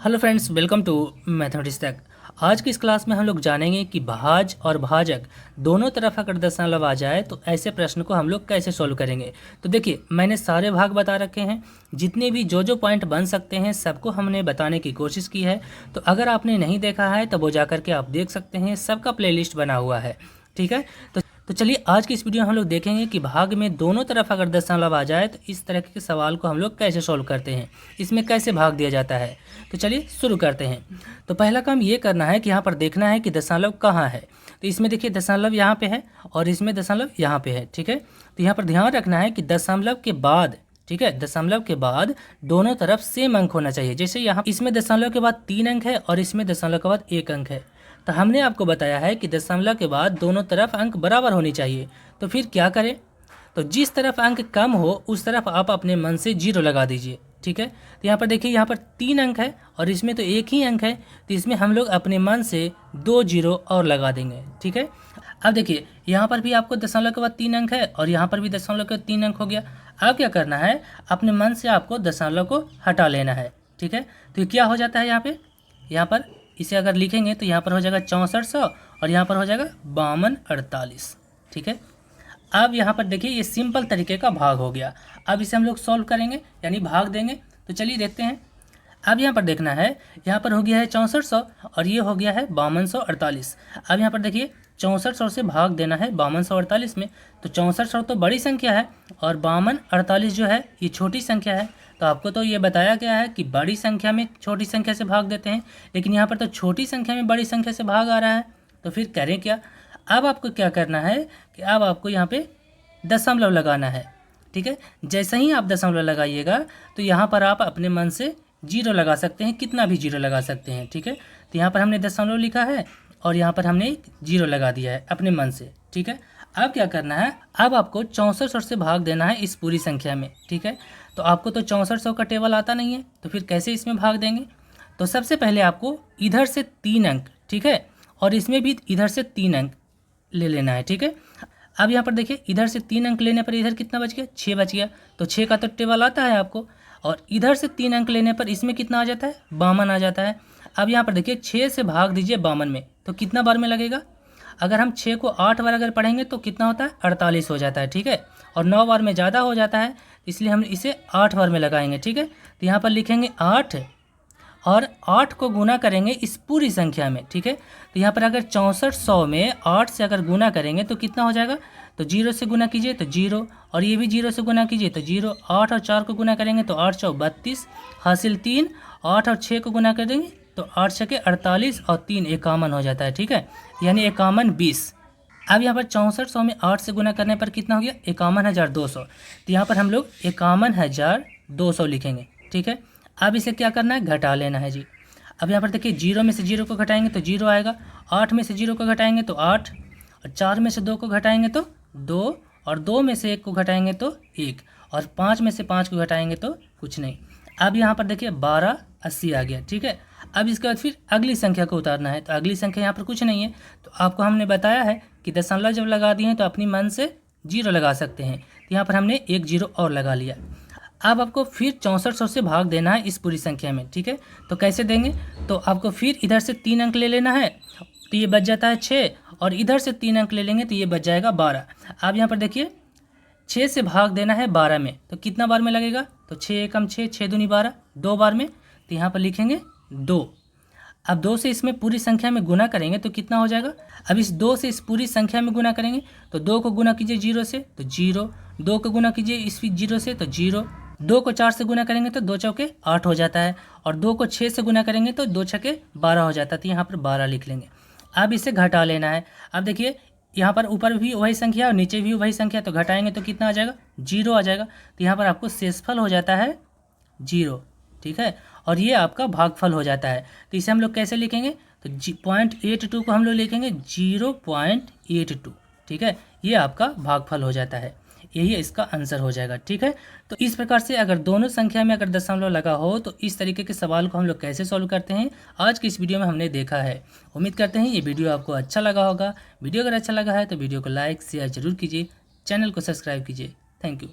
Hello friends, welcome to mathematics तक। आज की इस क्लास में हम लोग जानेंगे कि भाज और भाजक दोनों तरफ अगर दशमलव आ जाए तो ऐसे प्रश्न को हम लोग कैसे सॉल्व करेंगे। तो देखिए, मैंने सारे भाग बता रखे हैं, जितने भी जो पॉइंट बन सकते हैं सबको हमने बताने की कोशिश की है। तो अगर आपने नहीं देखा है तो वो जा करके आप देख सकते हैं, सबका प्लेलिस्ट बना हुआ है। ठीक है, तो चलिए आज की इस वीडियो में हम लोग देखेंगे कि भाग में दोनों तरफ अगर दशमलव आ जाए तो इस तरह के सवाल को हम लोग कैसे सॉल्व करते हैं, इसमें कैसे भाग दिया जाता है। तो चलिए शुरू करते हैं। तो पहला काम ये करना है कि यहाँ पर देखना है कि दशमलव कहाँ है। तो इसमें देखिए दशमलव यहाँ पे है और इसमें दशमलव यहाँ पे है। ठीक है, तो यहाँ पर ध्यान रखना है कि दशमलव के बाद, ठीक है, दशमलव के बाद दोनों तरफ सेम अंक होना चाहिए। जैसे यहाँ इसमें दशमलव के बाद 3 अंक है और इसमें दशमलव के बाद 1 अंक है। तो हमने आपको बताया है कि दशमलव के बाद दोनों तरफ अंक बराबर होनी चाहिए। तो फिर क्या करें, तो जिस तरफ अंक कम हो उस तरफ आप अपने मन से 0 लगा दीजिए। ठीक है, तो यहाँ पर देखिए, यहाँ पर 3 अंक है और इसमें तो 1 ही अंक है, तो इसमें हम लोग अपने मन से 2 0 और लगा देंगे। ठीक है, अब देखिए यहाँ पर भी आपको दशमलव के बाद 3 अंक है और यहाँ पर भी दशमलव के बाद 3 अंक हो गया। अब क्या करना है, अपने मन से आपको दशमलव को हटा लेना है। ठीक है, तो ये क्या हो जाता है, यहाँ पर इसे अगर लिखेंगे तो यहाँ पर हो जाएगा 6400 और यहाँ पर हो जाएगा 5248। ठीक है, अब यहाँ पर देखिए ये सिंपल तरीके का भाग हो गया। अब इसे हम लोग सॉल्व करेंगे यानी भाग देंगे। तो चलिए देखते हैं। अब यहाँ पर देखना है, यहाँ पर हो गया है 6400 और ये हो गया है 5248। अब यहाँ पर देखिए 6400 से भाग देना है 5248 में। तो 6400 तो बड़ी संख्या है और 5248 जो है ये छोटी संख्या है। तो आपको तो ये बताया गया है कि बड़ी संख्या में छोटी संख्या से भाग देते हैं, लेकिन यहाँ पर तो छोटी संख्या में बड़ी संख्या से भाग आ रहा है। तो फिर करें क्या, अब आपको क्या करना है कि अब आपको यहाँ पे दशमलव लगाना है। ठीक है, जैसे ही आप दशमलव लगाइएगा तो यहाँ पर आप अपने मन से 0 लगा सकते हैं, कितना भी 0 लगा सकते हैं। ठीक है, तो यहाँ पर हमने दशमलव लिखा है और यहाँ पर हमने 0 लगा दिया है अपने मन से। ठीक है, अब क्या करना है, अब आपको 6400 से भाग देना है इस पूरी संख्या में। ठीक है, तो आपको तो 6400 का टेबल आता नहीं है, तो फिर कैसे इसमें भाग देंगे। तो सबसे पहले आपको इधर से 3 अंक, ठीक है, और इसमें भी इधर से 3 अंक ले लेना है। ठीक है, अब यहाँ पर देखिए इधर से 3 अंक लेने पर इधर कितना बच गया, 6 बच गया। तो 6 का तो टेबल आता है आपको, और इधर से 3 अंक लेने पर इसमें कितना आ जाता है, 52 आ जाता है। अब यहाँ पर देखिए 6 से भाग दीजिए 52 में, तो कितना बार में लगेगा। अगर हम 6 को 8 बार अगर पढ़ेंगे तो कितना होता है, 48 हो जाता है। ठीक है, और 9 बार में ज़्यादा हो जाता है, इसलिए हम इसे 8 बार में लगाएंगे। ठीक है, तो यहाँ पर लिखेंगे 8 और 8 को गुना करेंगे इस पूरी संख्या में। ठीक है, तो यहाँ पर अगर 6400 में 8 से अगर गुना करेंगे तो कितना हो जाएगा, तो 0 से गुना कीजिए तो 0 और ये भी 0 से गुना कीजिए तो 0। 8 और 4 को गुना करेंगे तो 8 चौक 32 हासिल 3। 8 और 6 को गुना करेंगे तो 8 छके 48 और 3 51 हो जाता है। ठीक है, यानी 51 20। अब यहाँ पर 6400 में 8 से गुना करने पर कितना हो गया, 51,200। तो यहाँ पर हम लोग 51,200 लिखेंगे। ठीक है, अब इसे क्या करना है, घटा लेना है जी। अब यहाँ पर देखिए 0 में से 0 को घटाएंगे तो 0 आएगा, 8 में से 0 को घटाएंगे तो 8, और 4 में से 2 को घटाएंगे तो 2, और 2 में से 1 को घटाएंगे तो 1, और 5 में से 5 को घटाएंगे तो कुछ नहीं। अब यहाँ पर देखिए 1280 आ गया। ठीक है, अब इसके बाद फिर अगली संख्या को उतारना है। तो अगली संख्या यहाँ पर कुछ नहीं है, तो आपको हमने बताया है कि दशमलव जब लगा दिए हैं तो अपनी मन से 0 लगा सकते हैं। तो यहाँ पर हमने 1 0 और लगा लिया। अब आपको फिर 6400 से भाग देना है इस पूरी संख्या में। ठीक है, तो कैसे देंगे, तो आपको फिर इधर से 3 अंक ले लेना है, तो ये बच जाता है 6, और इधर से 3 अंक ले लेंगे तो ये बच जाएगा 12। अब यहाँ पर देखिए 6 से भाग देना है 12 में, तो कितना बार में लगेगा, तो 6 एकम 6, 6 दूनी 12, 2 बार में। तो यहाँ पर लिखेंगे 2। अब 2 से इसमें पूरी संख्या में गुना करेंगे तो कितना हो जाएगा, अब इस 2 से इस पूरी संख्या में गुना करेंगे तो 2 को गुना कीजिए 0 से तो 0, 2 को गुना कीजिए इस 0 से तो 0, 2 को 4 से गुना करेंगे तो 2 चौके 8 हो जाता है, और 2 को 6 से गुना करेंगे तो 2 छके 12 हो जाता है। तो यहाँ पर 12 लिख लेंगे। अब इसे घटा लेना है। अब देखिए यहाँ पर ऊपर भी वही संख्या और नीचे भी वही संख्या, तो घटाएंगे तो कितना आ जाएगा, 0 आ जाएगा। तो यहाँ पर आपको शेषफल हो जाता है 0। ठीक है, और ये आपका भागफल हो जाता है। तो इसे हम लोग कैसे लिखेंगे, तो 0.82 को हम लोग लिखेंगे 0.82। ठीक है, ये आपका भागफल हो जाता है, यही इसका आंसर हो जाएगा। ठीक है, तो इस प्रकार से अगर दोनों संख्या में अगर दशमलव लगा हो तो इस तरीके के सवाल को हम लोग कैसे सॉल्व करते हैं, आज की इस वीडियो में हमने देखा है। उम्मीद करते हैं ये वीडियो आपको अच्छा लगा होगा। वीडियो अगर अच्छा लगा है तो वीडियो को लाइक शेयर जरूर कीजिए, चैनल को सब्सक्राइब कीजिए। Thank you.